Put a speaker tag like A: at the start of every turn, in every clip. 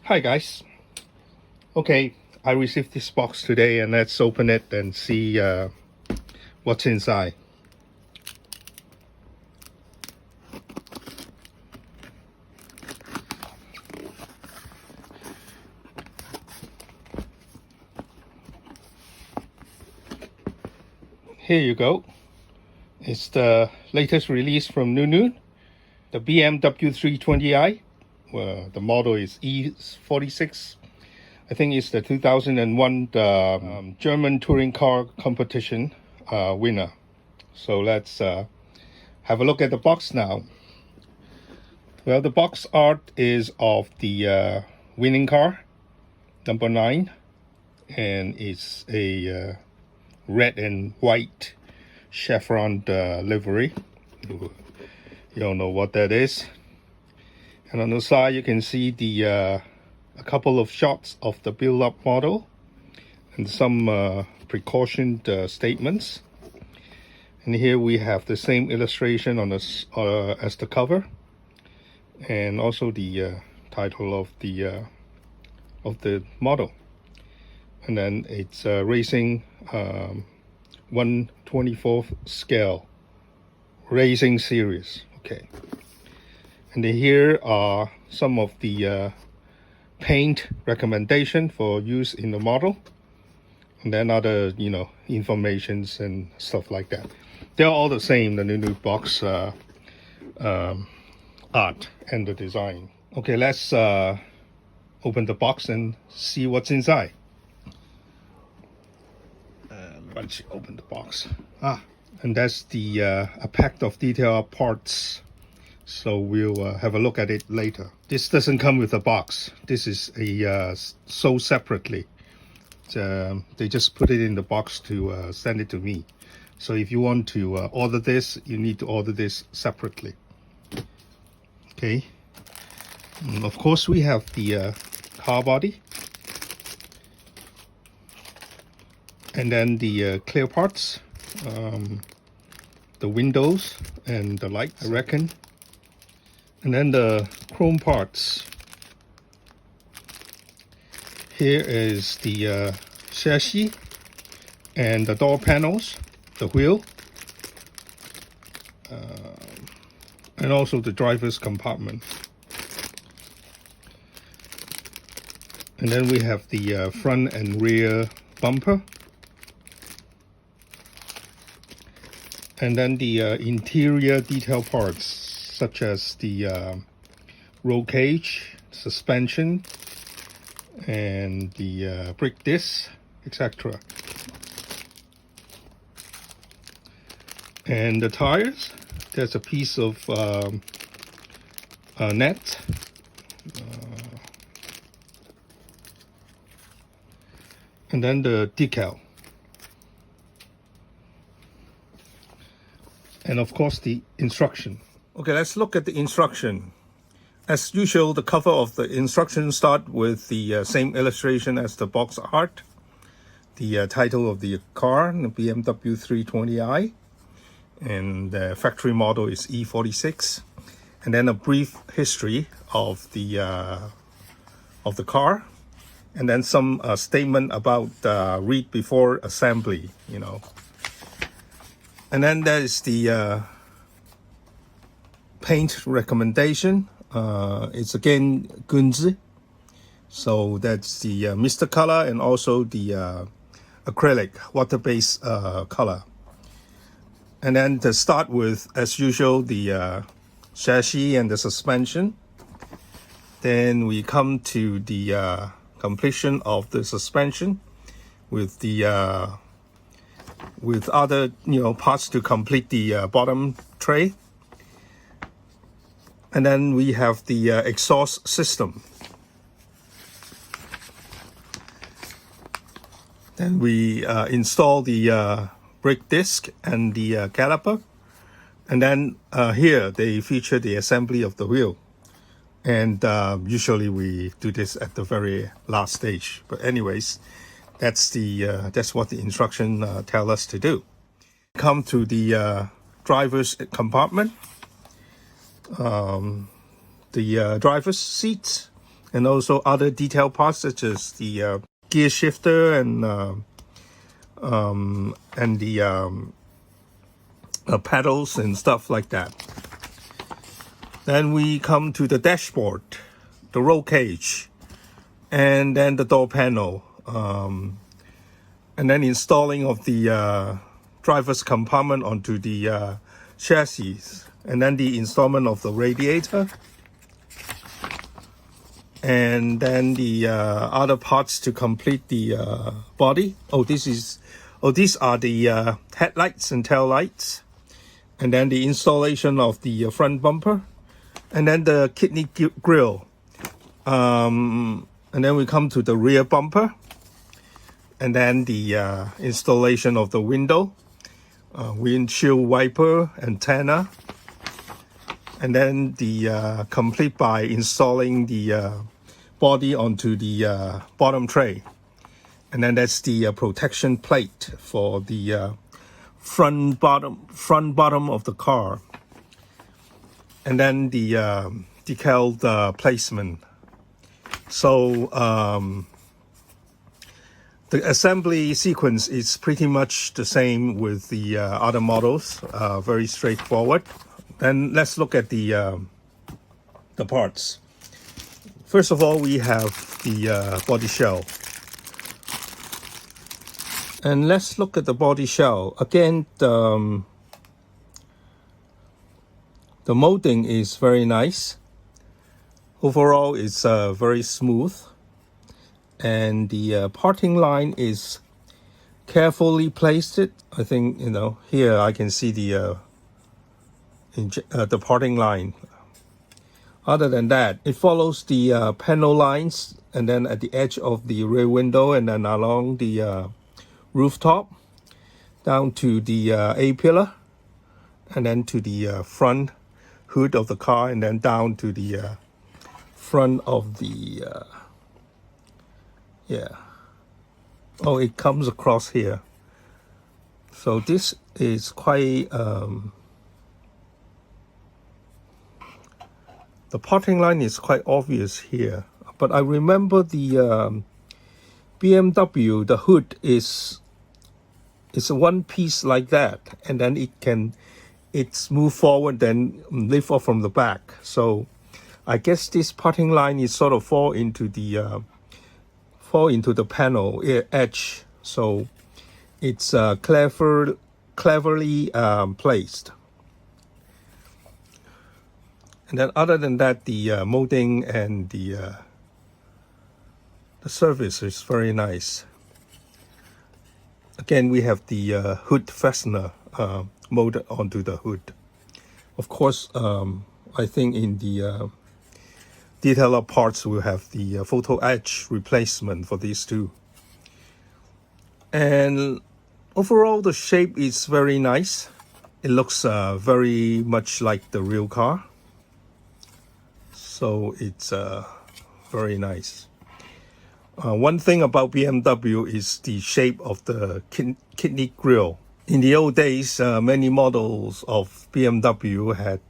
A: Hi guys. Okay, I received this box today and let's open it and see what's inside. Here you go. It's the latest release from NuNu, the BMW 320i. The model is E46. I think it's the 2001 German touring car competition winner. So let's have a look at the box now. Well, the box art is of the winning car, number 9, and it's a red and white chevron livery. You don't know what that is. And on the side you can see the a couple of shots of the build-up model and some precaution statements. And here we have the same illustration on this as the cover, and also the title of the model. And then it's racing 1/24th scale racing series. Okay. And here are some of the paint recommendation for use in the model, and then other informations and stuff like that. They're all the same, the NuNu box art and the design. Okay, let's open the box and see what's inside. Once you open the box, and that's the a pack of detailed parts. So we'll have a look at it later. This doesn't come with a box. This is a sold separately. They just put it in the box to send it to me. So if you want to order this, you need to order this separately. Okay. And of course, we have the car body, and then the clear parts, the windows and the lights, I reckon. And then the chrome parts. Here is the chassis and the door panels, the wheel, and also the driver's compartment. And then we have the front and rear bumper. And then the interior detail parts, such as the roll cage, suspension, and the brake disc, etc. And the tires, there's a piece of net, and then the decal, and of course the instruction. Okay, let's look at the instruction. As usual, the cover of the instruction start with the same illustration as the box art. The title of the car, the BMW 320i, and the factory model is E46. And then a brief history of the car, and then some statement about read before assembly, And then there is the paint recommendation. It's again Gunzi, so that's the mister color and also the acrylic water-based color. And then to start with, as usual, the chassis and the suspension. Then we come to the completion of the suspension with the with other parts to complete the bottom tray. And then we have the exhaust system. Then we install the brake disc and the caliper. And then here they feature the assembly of the wheel. And usually we do this at the very last stage. But anyways, that's what the instruction tell us to do. Come to the driver's compartment. The driver's seat and also other detail parts such as the gear shifter and the pedals and stuff like that. Then we come to the dashboard, the roll cage, and then the door panel, and then installing of the driver's compartment onto the chassis, and then the installment of the radiator, and then the other parts to complete the body. These are the headlights and tail lights, and then the installation of the front bumper, and then the kidney grille, and then we come to the rear bumper, and then the installation of the window, windshield wiper antenna, and then the complete by installing the body onto the bottom tray, and then that's the protection plate for the front bottom of the car, and then the decal placement. So the assembly sequence is pretty much the same with the other models, very straightforward. Then let's look at the parts. First of all, we have the body shell. And let's look at the body shell. Again, the molding is very nice. Overall, it's very smooth. And the parting line is carefully placed. I think, here I can see the parting line. Other than that, it follows the panel lines, and then at the edge of the rear window, and then along the rooftop, down to the A-pillar, and then to the front hood of the car, and then down to the front of the it comes across here. So this is quite the parting line is quite obvious here, but I remember the BMW, the hood is one piece like that, and then it's moved forward, then lift off from the back. So I guess this parting line is sort of fall into the panel edge. So it's cleverly placed. And then other than that, the molding and the surface is very nice. Again, we have the hood fastener molded onto the hood. Of course, I think in the detailer parts we'll have the photo etch replacement for these two. And overall, the shape is very nice. It looks very much like the real car. So it's very nice. One thing about BMW is the shape of the kidney grille. In the old days, many models of BMW had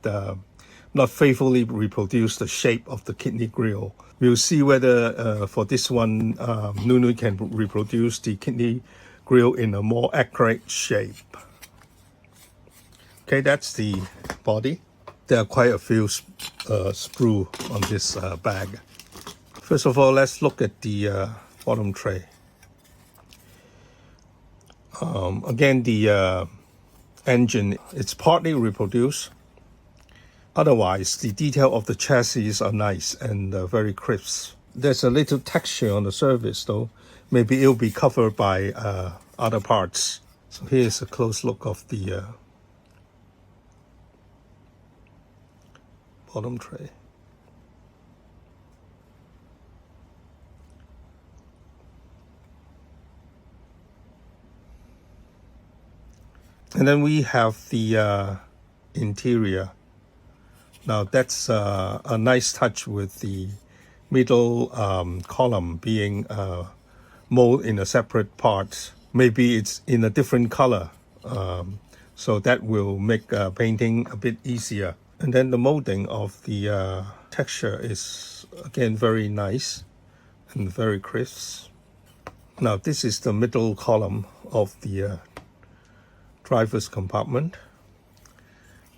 A: not faithfully reproduced the shape of the kidney grille. We'll see whether for this one, NuNu can reproduce the kidney grille in a more accurate shape. Okay, that's the body. There are quite a few sprues on this bag. First of all, let's look at the bottom tray. Again, the engine, it's partly reproduced. Otherwise, the detail of the chassis are nice and very crisp. There's a little texture on the surface though. Maybe it'll be covered by other parts. So here's a close look of the bottom tray. And then we have the interior. Now that's a nice touch with the middle column being molded in a separate part. Maybe it's in a different color, so that will make painting a bit easier. And then the molding of the texture is again very nice and very crisp. Now this is the middle column of the driver's compartment.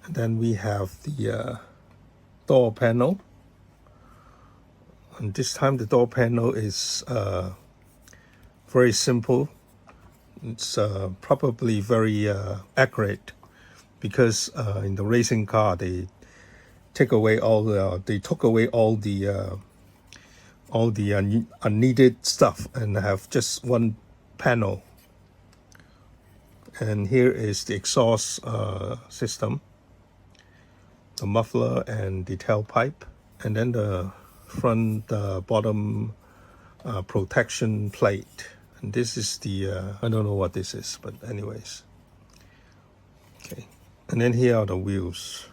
A: And then we have the door panel. And this time the door panel is very simple. It's probably very accurate, because in the racing car they took away all the unneeded stuff and have just one panel. And here is the exhaust system, the muffler and the tailpipe, and then the front bottom protection plate. And this is the I don't know what this is, but anyways. Okay, and then here are the wheels.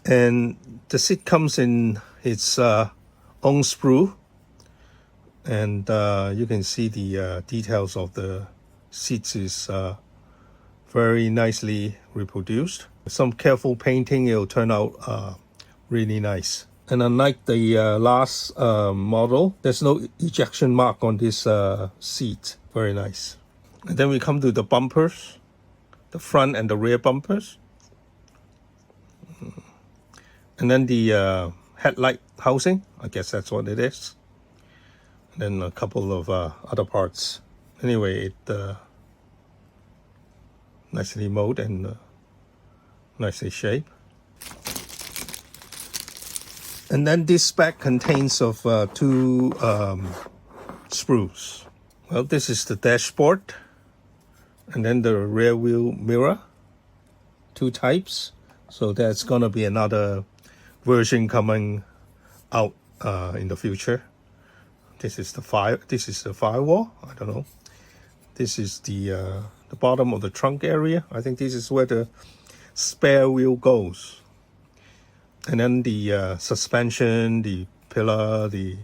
A: And the seat comes in its own sprue, and you can see the details of the seats is very nicely reproduced. Some careful painting, it'll turn out really nice. And unlike the last model, there's no ejection mark on this seat. Very nice. And then we come to the bumpers, the front and the rear bumpers. And then the headlight housing, I guess that's what it is. And then a couple of other parts. Anyway, it nicely molded and nicely shaped. And then this bag contains of two sprues. Well, this is the dashboard, and then the rear wheel mirror, two types. So there's gonna be another version coming out in the future. This is the firewall. I don't know. This is the bottom of the trunk area. I think this is where the spare wheel goes. And then the suspension, the pillar, the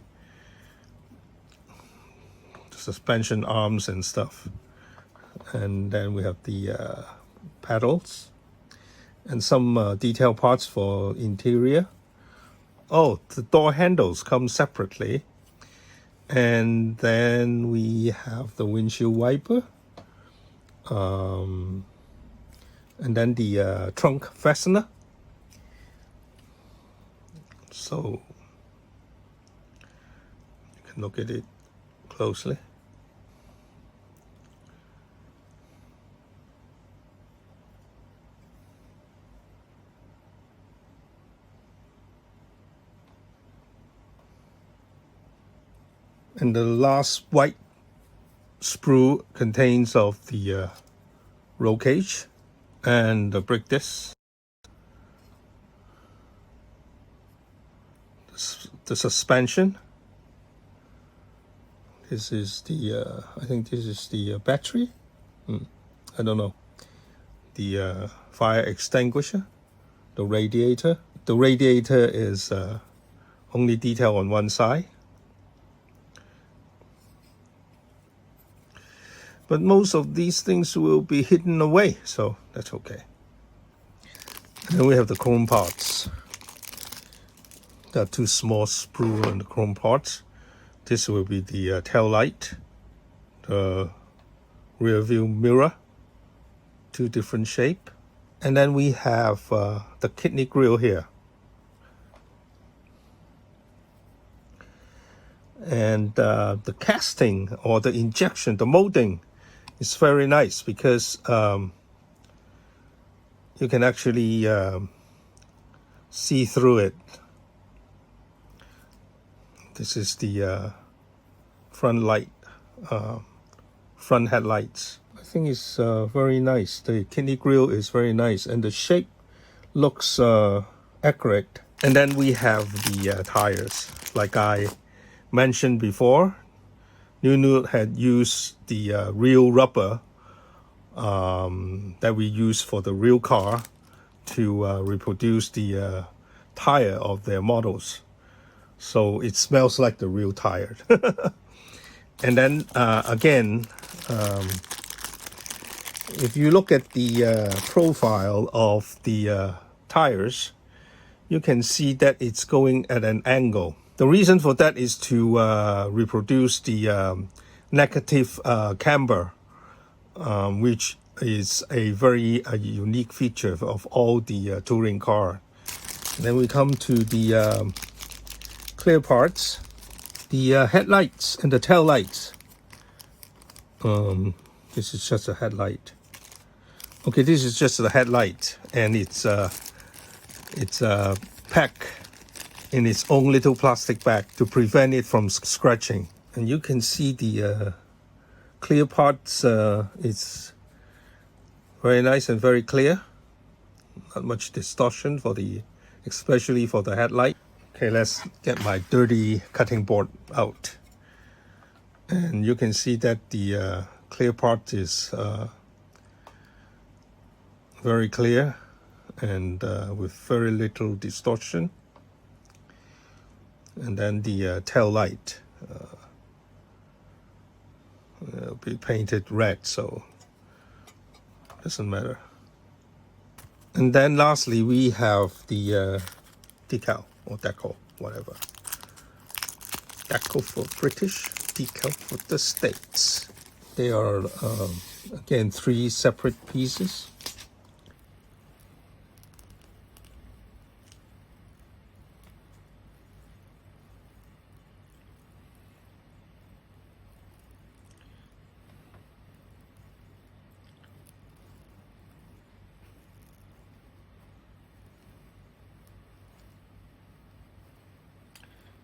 A: suspension arms and stuff. And then we have the pedals and some detail parts for interior. Oh, the door handles come separately. And then we have the windshield wiper. And then the trunk fastener. So you can look at it closely. And the last white sprue contains of the roll cage and the brake disc. The suspension. This is the I think this is the battery. I don't know. The fire extinguisher, the radiator. The radiator is only detail on one side. But most of these things will be hidden away, so that's okay. And then we have the chrome parts. There are two small sprue on the chrome parts. This will be the tail light, the rear view mirror, two different shape. And then we have the kidney grille here. And the casting or the injection, the molding is very nice, because you can actually see through it. This is the front light, front headlights. I think it's very nice. The kidney grille is very nice, and the shape looks accurate. And then we have the tires. Like I mentioned before, NuNu had used the real rubber that we use for the real car to reproduce the tire of their models. So it smells like the real tire. And then again, if you look at the profile of the tires, you can see that it's going at an angle. The reason for that is to reproduce the negative camber, which is a very unique feature of all the touring car. And then we come to the clear parts, the headlights and the tail lights. This is just a headlight. Okay, this is just the headlight, and it's packed in its own little plastic bag to prevent it from scratching. And you can see the clear parts. It's very nice and very clear. Not much distortion for especially for the headlight. Okay, let's get my dirty cutting board out. And you can see that the clear part is very clear and with very little distortion. And then the tail light will be painted red, so doesn't matter. And then lastly, we have the decal or decal, whatever. Decal for British, decal for the States. They are again 3 separate pieces.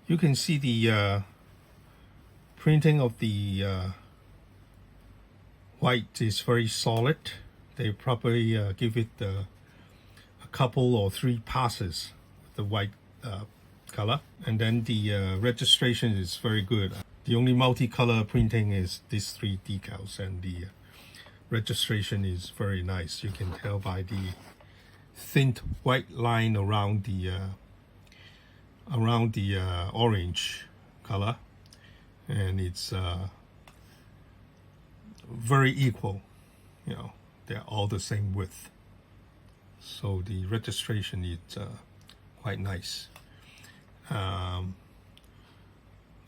A: You can see the printing of the white is very solid. They probably give it a couple or 3 passes with the white color. And then the registration is very good. The only multicolor printing is these 3 decals, and the registration is very nice. You can tell by the thin white line around the orange color, and it's very equal. You know, they're all the same width, so the registration is quite nice.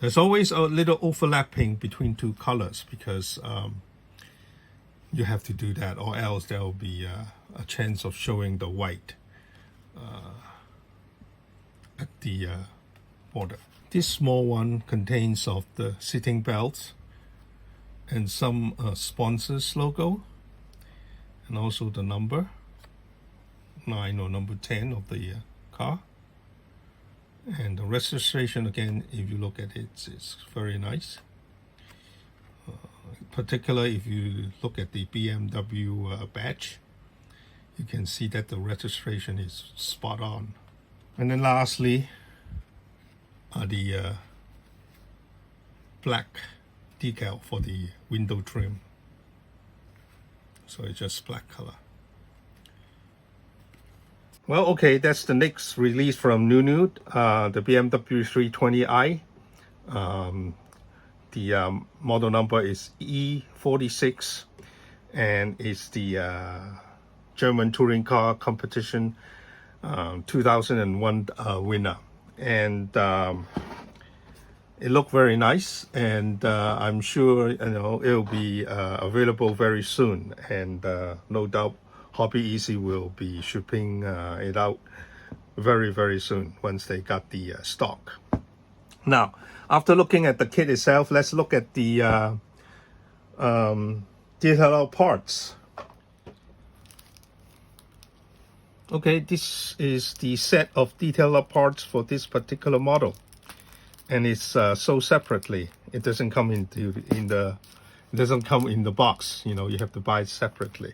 A: There's always a little overlapping between 2 colors because you have to do that, or else there will be a chance of showing the white at the border. This small one contains of the seating belts and some sponsors logo, and also the number 9 or number 10 of the car. And the registration, again, if you look at it, it's very nice. Particularly if you look at the BMW badge, you can see that the registration is spot on. And then lastly are the black decal for the window trim. So it's just black color. Well, okay, that's the next release from NuNu, the BMW 320i. The model number is E46, and it's the German Touring Car Competition 2001 winner. And it looked very nice, and I'm sure it'll be available very soon, and no doubt Hobby Easy will be shipping it out very soon once they got the stock. Now, after looking at the kit itself, let's look at the detail parts. Okay, this is the set of detail parts for this particular model, and it's sold separately. It doesn't come in the box. You have to buy it separately,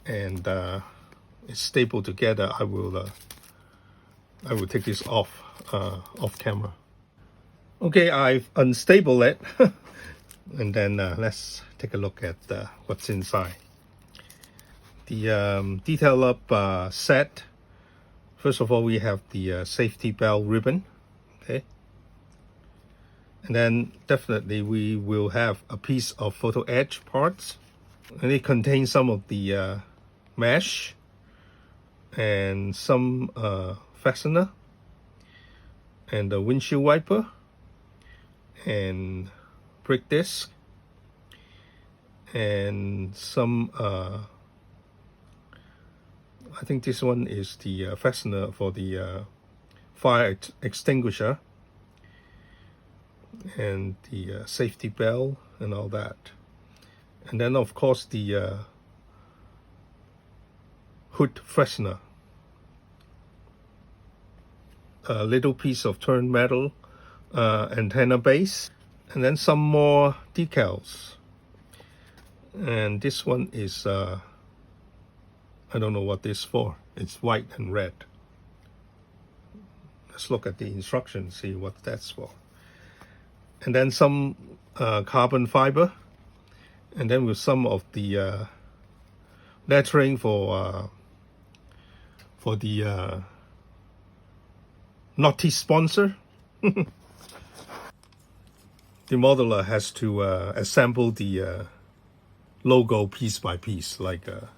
A: and it's stapled together. I will take this off camera. Okay, I've unstapled it, and then let's take a look at what's inside. The detail up set. First of all, we have the safety belt ribbon. Okay, and then definitely we will have a piece of photo edge parts. and it contains some of the mesh and some fastener and the windshield wiper and brake disc and some I think this one is the fastener for the fire extinguisher and the safety belt and all that, and then of course the hood fastener, a little piece of turned metal antenna base, and then some more decals. And this one is I don't know what this is for. It's white and red. Let's look at the instructions, see what that's for. And then some carbon fiber, and then with some of the lettering for the naughty sponsor. The modeler has to assemble the logo piece by piece, like a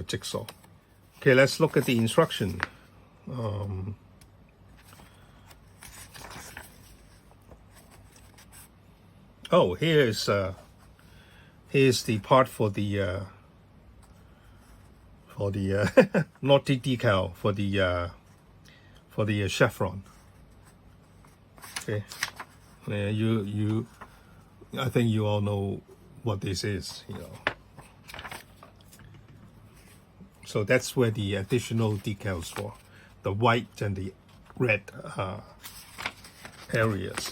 A: jigsaw. Okay, let's look at the instruction. Oh, here's the part for the naughty decal for the chevron. Okay, I think you all know what this is, you know. So that's where the additional decals for the white and the red areas.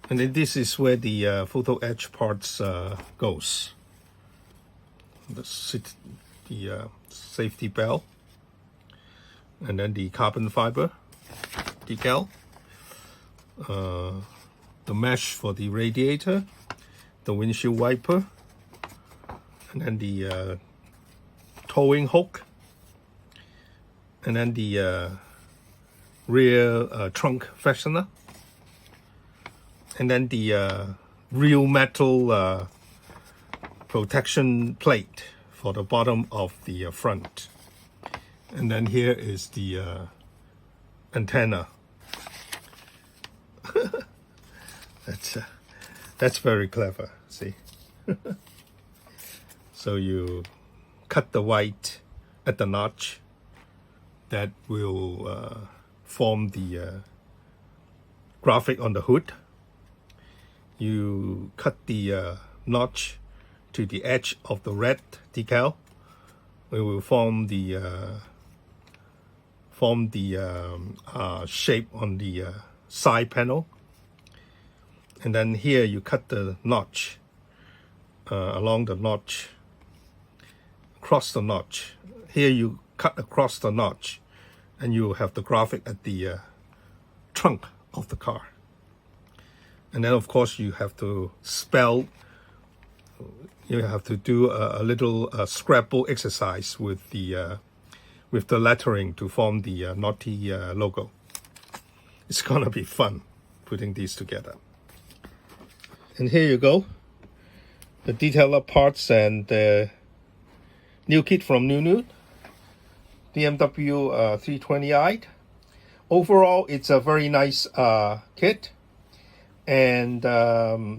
A: And then this is where the photo etch parts goes. The safety belt, and then the carbon fiber decal, the mesh for the radiator, the windshield wiper, and then the towing hook, and then the rear trunk fastener, and then the real metal protection plate for the bottom of the front. And then here is the antenna. That's very clever, see. So you cut the white at the notch that will form the graphic on the hood. You cut the notch to the edge of the red decal. We will form the shape on the side panel. And then here you cut the notch along the notch, across the notch. Here you cut across the notch, and you have the graphic at the trunk of the car. And then of course you have to you have to do a little scrapbook exercise with the lettering to form the naughty logo. It's gonna be fun putting these together. And here you go, the detailer parts and the new kit from NuNu's, BMW 320i. Overall, it's a very nice kit, and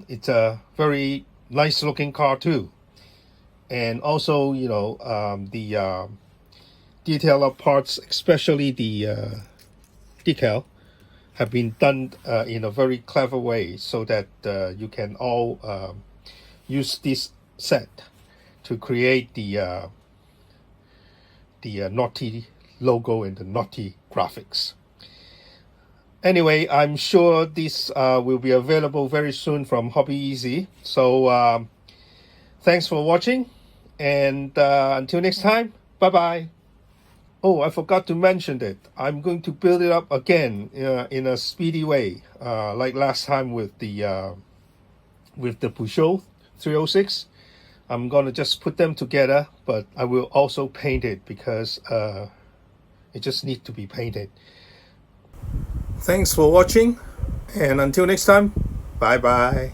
A: it's a very nice looking car too. And also, you know, the detailer parts, especially the decal, have been done in a very clever way, so that you can all use this set to create the naughty logo and the naughty graphics. Anyway, I'm sure this will be available very soon from Hobby Easy. So thanks for watching, and until next time, bye bye. Oh, I forgot to mention that I'm going to build it up again in a speedy way, like last time with the Peugeot 306. I'm gonna just put them together, but I will also paint it because it just needs to be painted. Thanks for watching, and until next time, bye bye.